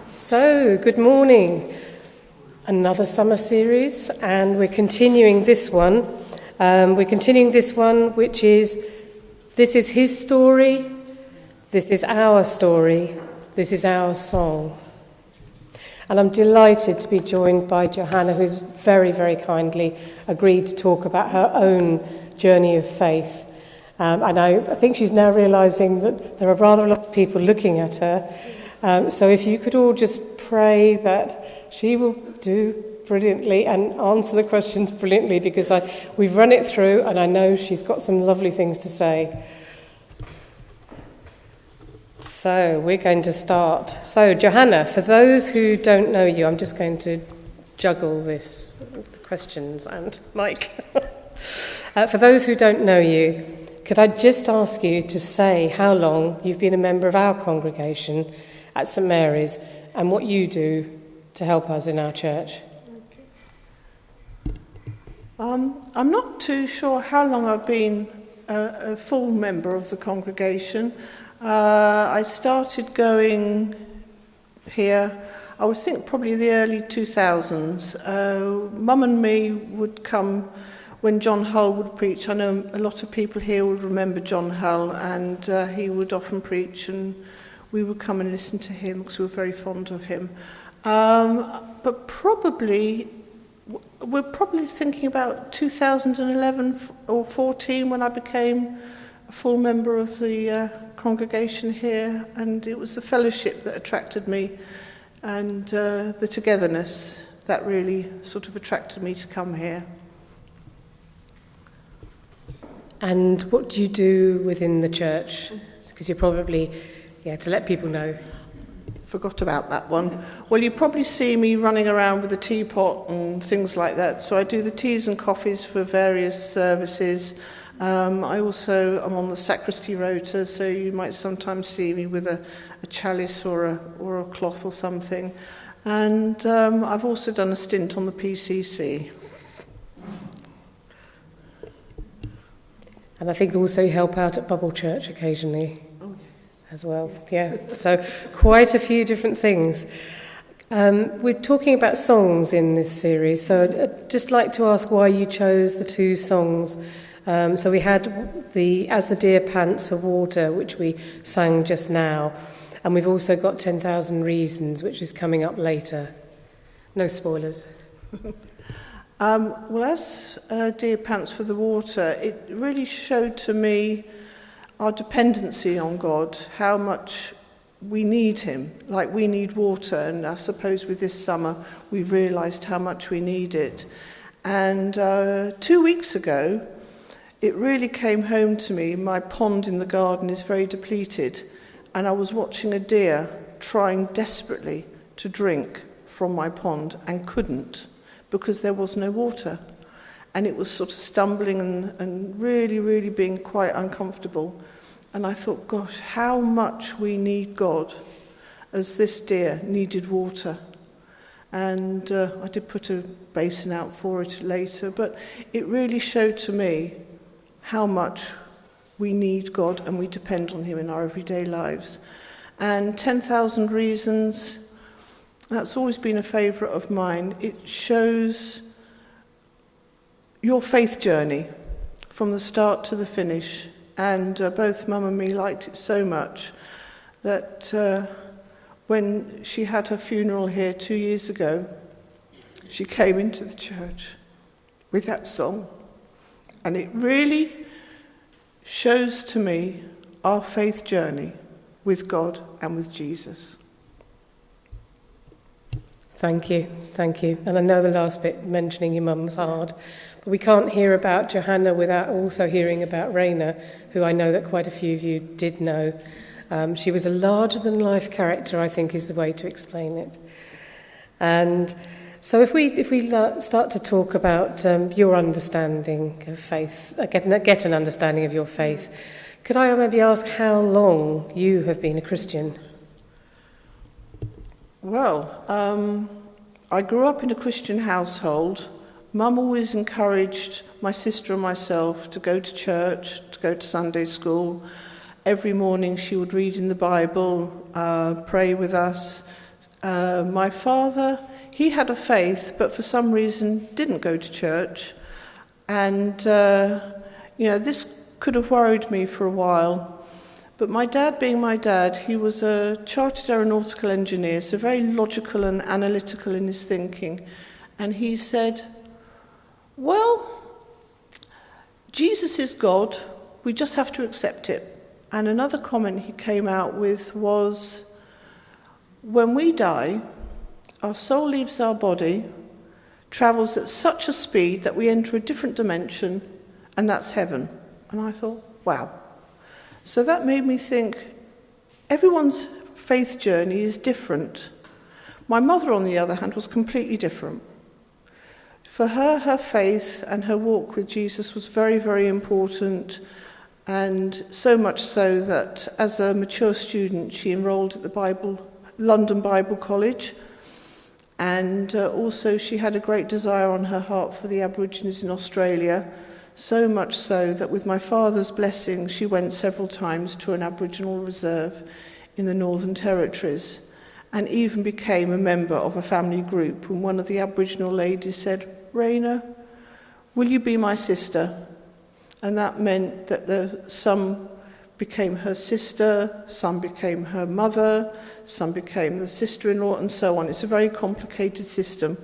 So, good morning. Another summer series, and we're continuing this one. Which is, this is his story, this is our story, this is our song. And I'm delighted to be joined by Johanna, who's very, very kindly agreed to talk about her own journey of faith. And I think she's now realising that there are rather a lot of people looking at her. So if you could all just pray that she will do brilliantly and answer the questions brilliantly, because we've run it through and I know she's got some lovely things to say. So we're going to start. So Johanna, for those who don't know you, I'm just going to juggle this questions and Mike. For those who don't know you, could I just ask you to say how long you've been a member of our congregation at St Mary's and what you do to help us in our church? I'm not too sure how long I've been a full member of the congregation. I started going here, I would think probably the early 2000s. Mum and me would come when John Hull would preach. I know a lot of people here would remember John Hull, and he would often preach, and we would come and listen to him because we were very fond of him. But we're probably thinking about 2011 or 14 when I became a full member of the congregation here, and it was the fellowship that attracted me, and the togetherness that really sort of attracted me to come here. And what do you do within the church? Because you're probably, to let people know. Forgot about that one. Well, you probably see me running around with a teapot and things like that. So I do the teas and coffees for various services. I also am on the sacristy rota, so you might sometimes see me with a chalice or a cloth or something. And I've also done a stint on the PCC. And I think also you help out at Bubble Church occasionally. As well, so quite a few different things. We're talking about songs in this series, so I'd just like to ask why you chose the two songs. So we had As the Deer Pants for Water, which we sang just now, and we've also got 10,000 Reasons, which is coming up later. No spoilers. Well, as Deer Pants for the Water, it really showed to me our dependency on God, how much we need him, like we need water, and I suppose with this summer we've realised how much we need it. And 2 weeks ago, it really came home to me. My pond in the garden is very depleted, and I was watching a deer trying desperately to drink from my pond and couldn't because there was no water. And it was sort of stumbling and really, really being quite uncomfortable. And I thought, gosh, how much we need God, as this deer needed water. And I did put a basin out for it later, but it really showed to me how much we need God and we depend on him in our everyday lives. And 10,000 Reasons, that's always been a favourite of mine. It shows your faith journey from the start to the finish. And both Mum and me liked it so much that when she had her funeral here 2 years ago, she came into the church with that song. And it really shows to me our faith journey with God and with Jesus. Thank you. And I know the last bit, mentioning your mum, was hard. But we can't hear about Johanna without also hearing about Raina, who I know that quite a few of you did know. She was a larger-than-life character, I think is the way to explain it. And so if we start to talk about your understanding of faith, get an understanding of your faith, could I maybe ask how long you have been a Christian? Well, I grew up in a Christian household. Mum always encouraged my sister and myself to go to church, to go to Sunday school. Every morning she would read in the Bible, pray with us, My father, he had a faith, but for some reason didn't go to church. And, this could have worried me for a while. But my dad, being my dad, he was a chartered aeronautical engineer, so very logical and analytical in his thinking. And he said, well, Jesus is God, we just have to accept it. And another comment he came out with was, when we die, our soul leaves our body, travels at such a speed that we enter a different dimension, and that's heaven. And I thought, wow. So that made me think, everyone's faith journey is different. My mother, on the other hand, was completely different. For her, her faith and her walk with Jesus was very, very important, and so much so that as a mature student, she enrolled at the London Bible College, and also she had a great desire on her heart for the Aborigines in Australia, so much so that with my father's blessing, she went several times to an Aboriginal reserve in the Northern Territories, and even became a member of a family group. And one of the Aboriginal ladies said, Raina, will you be my sister? And that meant that some became her sister, some became her mother, some became the sister-in-law, and so on. It's a very complicated system,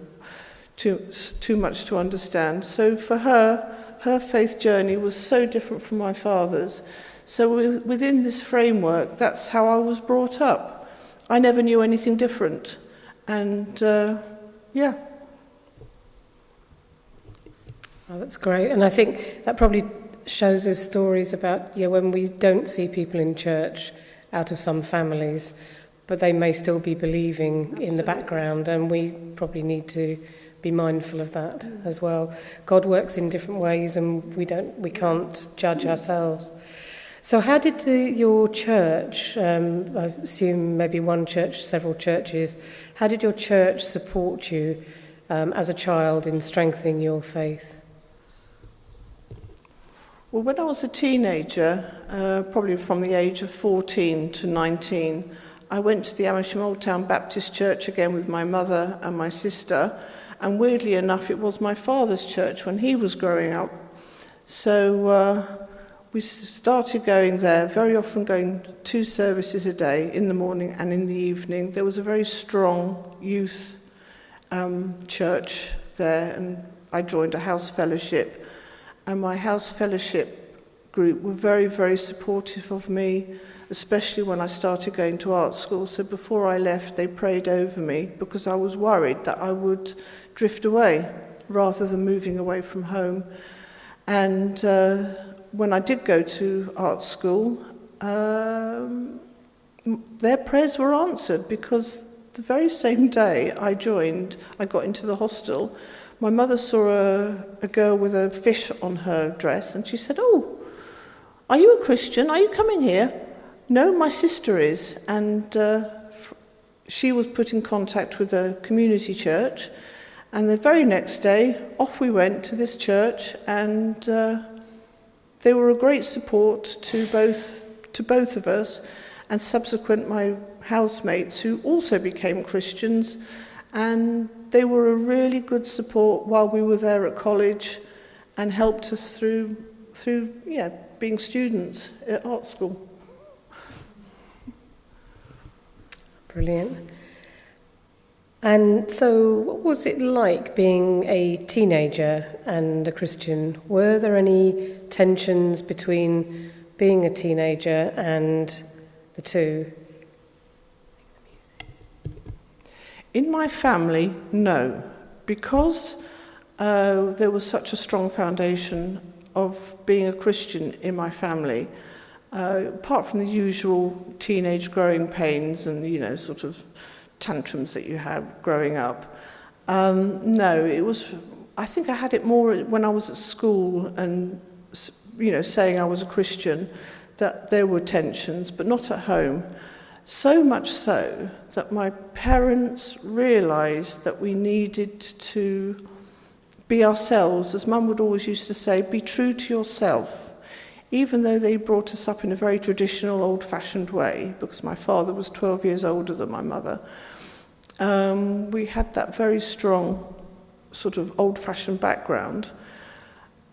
too much to understand. So for her faith journey was so different from my father's. So within this framework, that's how I was brought up. I never knew anything different. And yeah. Oh, that's great. And I think that probably shows us stories about when we don't see people in church out of some families, but they may still be believing Absolutely. In the background, and we probably need to be mindful of that as well. God works in different ways, and we can't judge ourselves. So how did your church, I assume maybe one church, several churches, how did your church support you as a child in strengthening your faith? Well, when I was a teenager, probably from the age of 14 to 19, I went to the Amersham Old Town Baptist Church again with my mother and my sister, and weirdly enough, it was my father's church when he was growing up. So we started going there, very often going 2 services a day, in the morning and in the evening. There was a very strong youth church there, and I joined a house fellowship. And my house fellowship group were very, very supportive of me, especially when I started going to art school. So before I left, they prayed over me because I was worried that I would drift away rather than moving away from home. And when I did go to art school, their prayers were answered, because the very same day I got into the hostel, my mother saw a girl with a fish on her dress, and she said, "Oh, are you a Christian? Are you coming here?" "No, my sister is." And she was put in contact with a community church, and the very next day, off we went to this church, and they were a great support to both of us, and subsequent my housemates, who also became Christians, and they were a really good support while we were there at college, and helped us through being students at art school. Brilliant. And so what was it like being a teenager and a Christian? Were there any tensions between being a teenager and the two? In my family, no, because there was such a strong foundation of being a Christian in my family. Apart from the usual teenage growing pains and, sort of tantrums that you had growing up. No, it was, I think I had it more when I was at school and, saying I was a Christian, that there were tensions, but not at home. So much so that my parents realised that we needed to be ourselves. As Mum would always used to say, be true to yourself. Even though they brought us up in a very traditional, old-fashioned way, because my father was 12 years older than my mother. we had that very strong sort of old-fashioned background.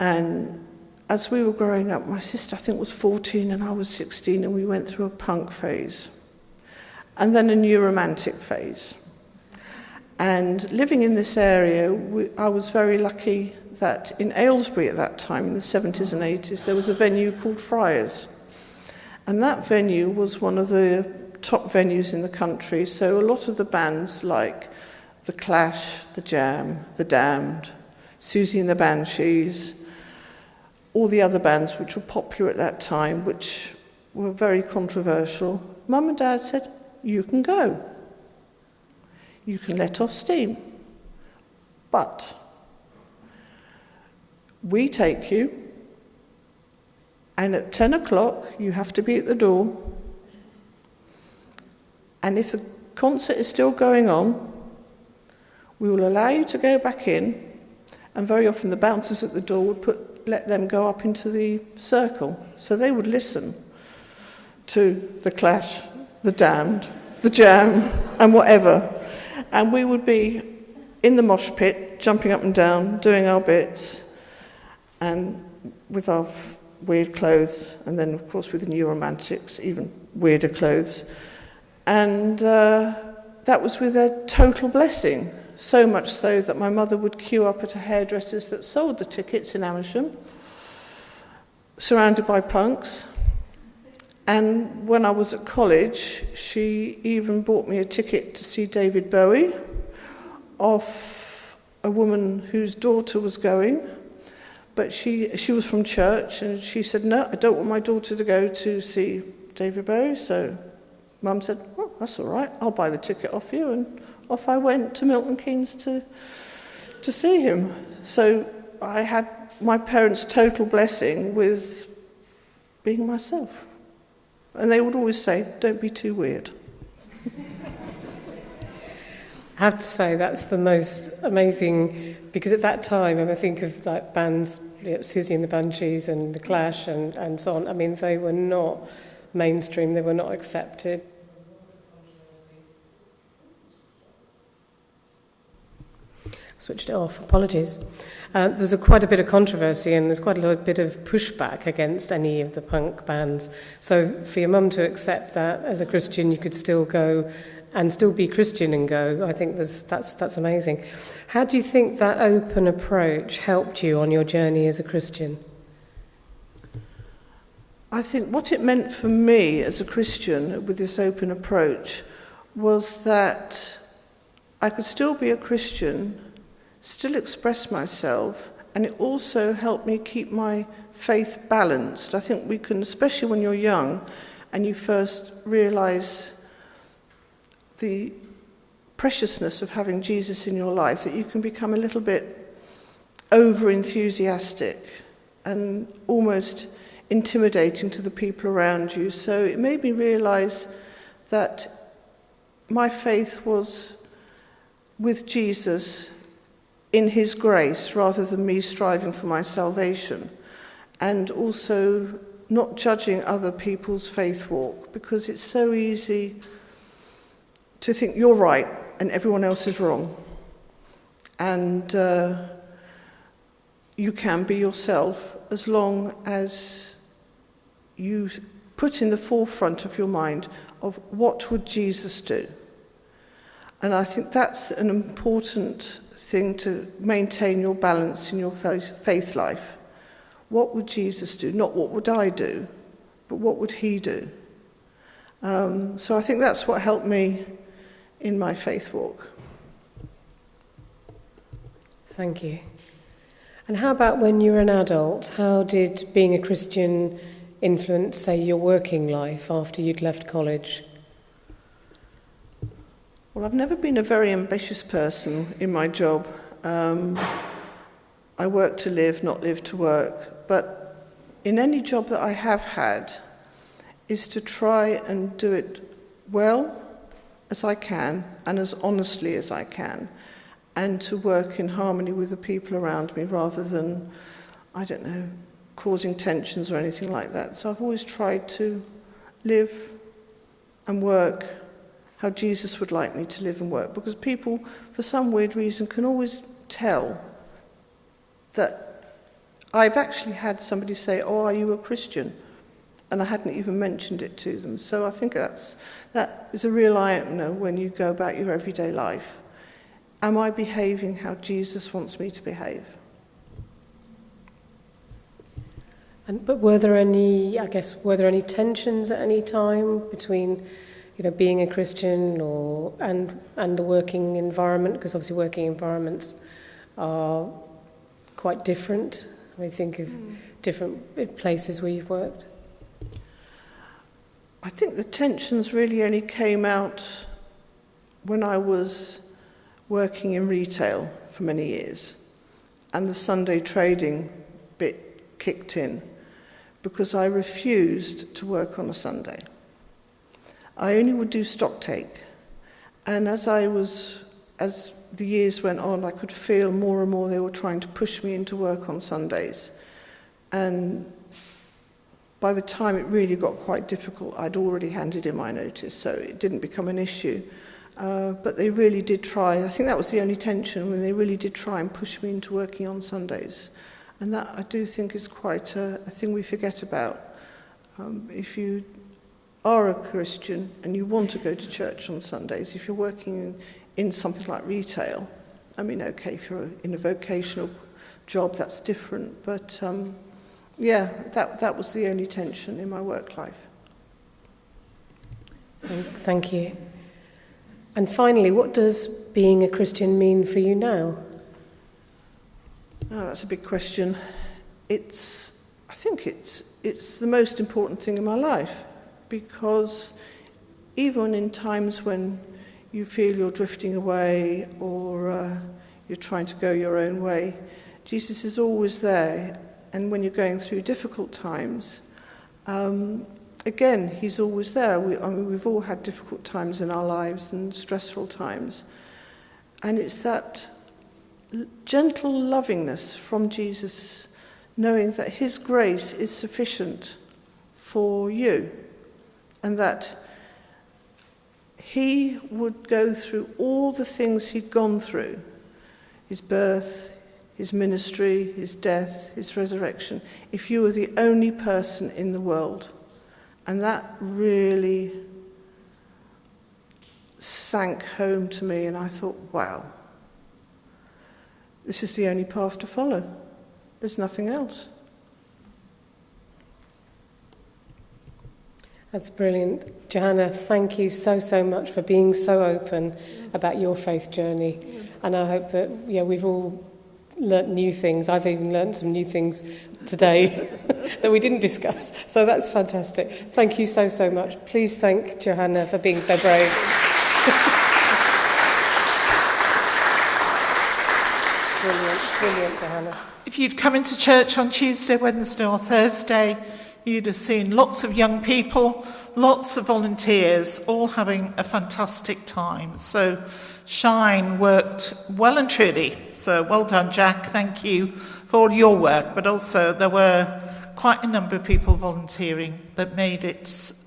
And as we were growing up, my sister, I think, was 14 and I was 16, and we went through a punk phase. And then a new romantic phase. And living in this area, I was very lucky that in Aylesbury at that time, in the 70s and 80s, there was a venue called Friars. And that venue was one of the top venues in the country, so a lot of the bands like The Clash, The Jam, The Damned, Susie and the Banshees, all the other bands which were popular at that time, which were very controversial, Mum and Dad said, you can go. You can let off steam. But we take you, and at 10 o'clock you have to be at the door. And if the concert is still going on, we will allow you to go back in, and very often the bouncers at the door would let them go up into the circle, so they would listen to The Clash, The Damned, The Jam, and whatever. And we would be in the mosh pit, jumping up and down, doing our bits, and with our weird clothes, and then, of course, with the new romantics, even weirder clothes. And that was with a total blessing, so much so that my mother would queue up at a hairdresser's that sold the tickets in Amersham, surrounded by punks. And when I was at college, she even bought me a ticket to see David Bowie off a woman whose daughter was going. But she was from church, and she said, no, I don't want my daughter to go to see David Bowie. So Mum said, oh, that's all right, I'll buy the ticket off you. And off I went to Milton Keynes to see him. So I had my parents' total blessing with being myself. And they would always say, don't be too weird. I have to say that's the most amazing, because at that time, I think of like bands, Susie and the Banshees and The Clash and so on. I mean, they were not mainstream, they were not accepted. Switched it off, apologies. There was quite a bit of controversy, and there's quite a bit of pushback against any of the punk bands. So for your mum to accept that as a Christian, you could still go and still be Christian and go, I think that's amazing. How do you think that open approach helped you on your journey as a Christian? I think what it meant for me as a Christian with this open approach was that I could still be a Christian, still express myself, and it also helped me keep my faith balanced. I think we can, especially when you're young and you first realise the preciousness of having Jesus in your life, that you can become a little bit over-enthusiastic and almost intimidating to the people around you. So it made me realise that my faith was with Jesus in his grace rather than me striving for my salvation, and also not judging other people's faith walk, because it's so easy to think you're right and everyone else is wrong. And you can be yourself as long as you put in the forefront of your mind of what would Jesus do. And I think that's an important thing to maintain your balance in your faith life. What would Jesus do? Not what would I do, but what would he do? So I think that's what helped me in my faith walk. Thank you. And how about when you were an adult? How did being a Christian influence, say, your working life after you'd left college? Well, I've never been a very ambitious person in my job. I work to live, not live to work. But in any job that I have had, is to try and do it well as I can and as honestly as I can, and to work in harmony with the people around me rather than, I don't know, causing tensions or anything like that. So I've always tried to live and work how Jesus would like me to live and work, because people, for some weird reason, can always tell that I've actually had somebody say, "Oh, are you a Christian?" And I hadn't even mentioned it to them. So I think that is a real eye-opener when you go about your everyday life. Am I behaving how Jesus wants me to behave? But were there any tensions at any time between, being a Christian and the working environment? Because obviously working environments are quite different. I think of different places where you've worked. I think the tensions really only came out when I was working in retail for many years, and the Sunday trading bit kicked in, because I refused to work on a Sunday. I only would do stock take, and as the years went on, I could feel more and more they were trying to push me into work on Sundays. And by the time it really got quite difficult, I'd already handed in my notice, so it didn't become an issue. But they really did try. I think that was the only tension, when they really did try and push me into working on Sundays. And that, I do think, is quite a thing we forget about. If you are a Christian and you want to go to church on Sundays, if you're working in something like retail, I mean, okay, if you're in a vocational job, that's different. But that was the only tension in my work life. Thank you. And finally, what does being a Christian mean for you now? Oh, that's a big question. I think it's the most important thing in my life, because even in times when you feel you're drifting away or you're trying to go your own way, Jesus is always there. And when you're going through difficult times, again, he's always there. We've all had difficult times in our lives and stressful times. And it's that gentle lovingness from Jesus, knowing that his grace is sufficient for you, and that he would go through all the things he'd gone through, his birth, his ministry, his death, his resurrection, if you were the only person in the world. And that really sank home to me, and I thought, wow, this is the only path to follow. There's nothing else. That's brilliant. Johanna, thank you so much for being so open about your faith journey. And I hope that we've all learnt new things. I've even learnt some new things today that we didn't discuss. So that's fantastic. Thank you so much. Please thank Johanna for being so brave. Brilliant, Johanna. If you'd come into church on Tuesday, Wednesday or Thursday, you'd have seen lots of young people, lots of volunteers, all having a fantastic time. So Shine worked well and truly. So well done, Jack. Thank you for all your work. But also there were quite a number of people volunteering that made it,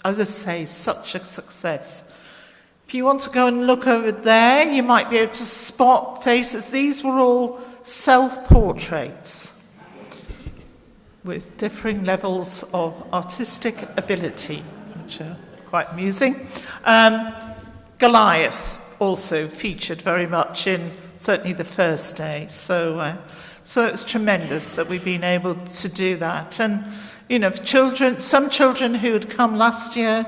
as I say, such a success. If you want to go and look over there, you might be able to spot faces. These were all self-portraits with differing levels of artistic ability, which are quite amusing. Goliath also featured very much in certainly the first day. So it's tremendous that we've been able to do that. And, some children who had come last year,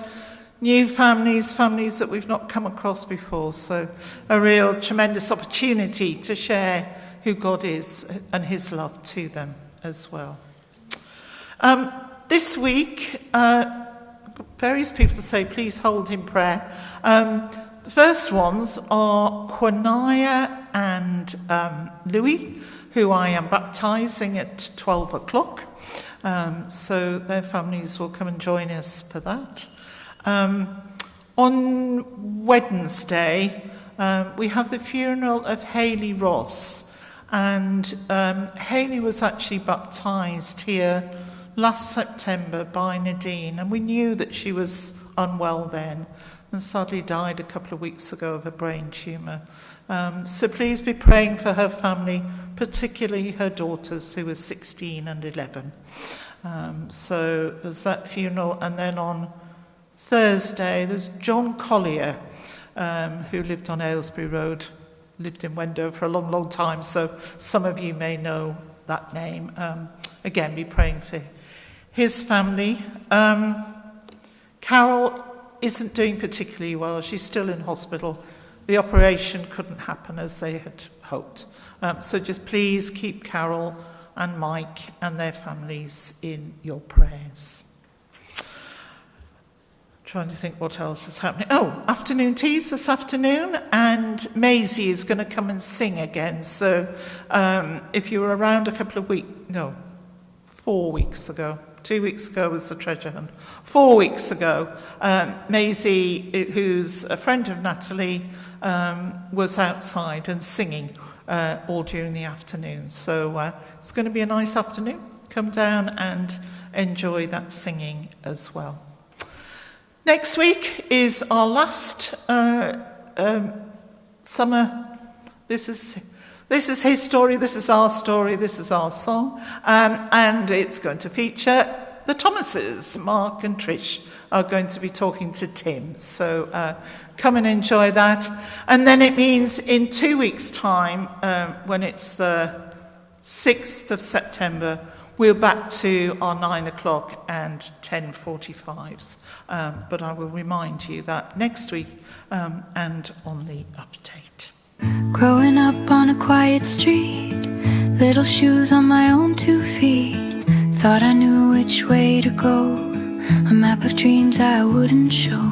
new families that we've not come across before. So a real tremendous opportunity to share who God is and his love to them as well. This week, various people to say, please hold in prayer. The first ones are Quanaya and Louis, who I am baptising at 12 o'clock. So their families will come and join us for that. On Wednesday, we have the funeral of Hayley Ross. And Hayley was actually baptised here last September by Nadine, and we knew that she was unwell then, and sadly died a couple of weeks ago of a brain tumour. So please be praying for her family, particularly her daughters, who are 16 and 11. So there's that funeral, and then on Thursday there's John Collier, who lived on Aylesbury Road, lived in Wendover for a long, long time, so some of you may know that name. Again, be praying for his family. Carol isn't doing particularly well. She's still in hospital. The operation couldn't happen as they had hoped. So just please keep Carol and Mike and their families in your prayers. Trying to think what else is happening. Oh, afternoon teas this afternoon, and Maisie is going to come and sing again. So if you were around 4 weeks ago, 2 weeks ago was the treasure hunt. 4 weeks ago, Maisie, who's a friend of Natalie, was outside and singing all during the afternoon. So it's going to be a nice afternoon. Come down and enjoy that singing as well. Next week is our last summer. This is his story, this is our story, this is our song. And it's going to feature the Thomases. Mark and Trish are going to be talking to Tim. So come and enjoy that. And then it means in 2 weeks' time, when it's the 6th of September, we're back to our 9 o'clock and 10:45s. But I will remind you that next week and on the update. Growing up on a quiet street, little shoes on my own 2 feet. Thought I knew which way to go, a map of dreams I wouldn't show.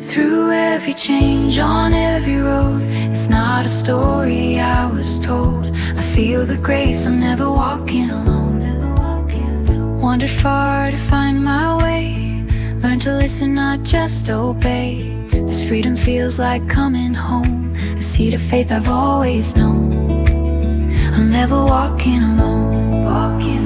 Through every change on every road, it's not a story I was told. I feel the grace, I'm never walking alone. Wandered far to find my way, learned to listen, not just obey. This freedom feels like coming home, the seed of faith I've always known. I'm never walking alone, walking